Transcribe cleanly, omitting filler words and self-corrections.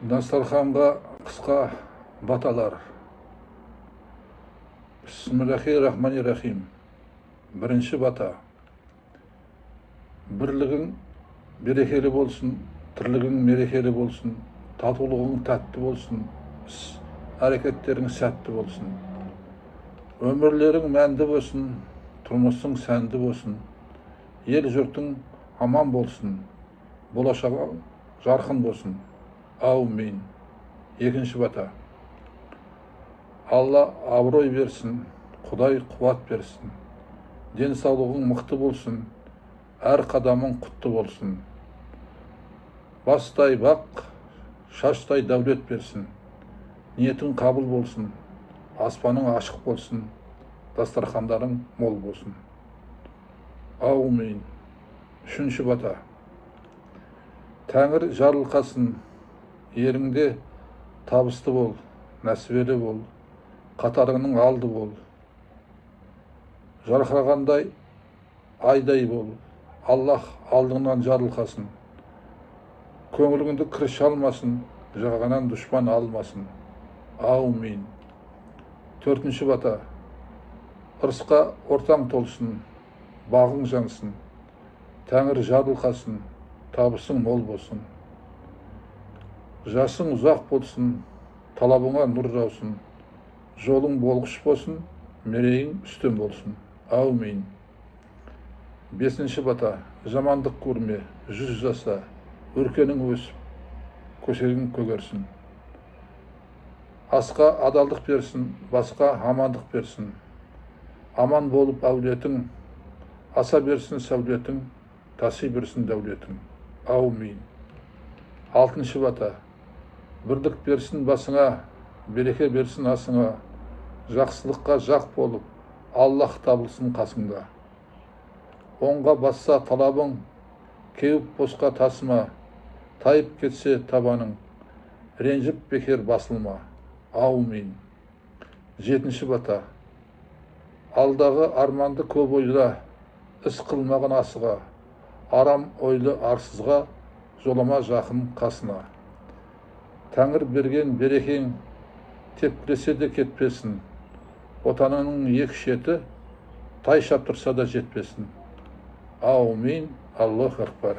Дастарханға қысқа баталар. Бисмиллахир-рахманир-рахим. Бірінші бата. Бірлігің берекелі болсын, тірлігің мерекелі болсын, татулығың тәтті болсын, әрекеттерің сәтті болсын. Өмірлерің мәнді болсын, тұрмысың сәнді болсын, ел жұртың аман болсын, болашағы жарқын болсын. Аумин. Екінші бата. Алла абырой берсін, Құдай қуат берсін. Денсаулығың мықты болсын, әр қадамың құтты болсын. Бастай бақ, шаштай дәулет берсін. Ниетің қабыл болсын, аспаның ашық болсын, дастархандарың мол болсын. Аумин. Үшінші бата. Тәңір жарылқасын, еріңде табысты бол, нәсібелі бол, қатарыңның алды бол. Жарқырағандай айдай бол, Аллах алдыңнан жарылқасын. Көңіліңді кіріш алмасын, жағанан дұшпан алмасын. Аумин. Төртінші бата. Ырысқа ортаң толсын, бағың жансын, Тәңір жарылқасын, табысың мол болсын. Жасың ұзақ болсын, талабыңа нұр жаусын, жолың болғыш болсын, мерейің үстем болсын. Аумин. Бесінші бата. Жамандық көрме, жүз жаса, өркенің өсіп, көсегің көгерсін. Асқа адалдық берсін, басқа амандық берсін. Аман болып әулетің, аса берсін сәулетің, таси берсін дәулетің. Аумин. Алтыншы бата. Бірлік берсін басыңа, береке берсін асыңа, жақсылыққа жақ болып, Аллах табылсын қасыңда. Оңға басса талабың, кеуіп босқа тасыма, тайып кетсе табаның, ренжіп бекер басылма. Аумин. Жетінші бата. Алдағы арманды көп ойла, іс қылмаған асыға, арам ойлы арсызға, жолама жақын қасына. Тәңір берген берекең тепкілесе де кетпесін. Отанының екі шеті тай шаптырса да жетпесін. Аумин. Аллаху акбар.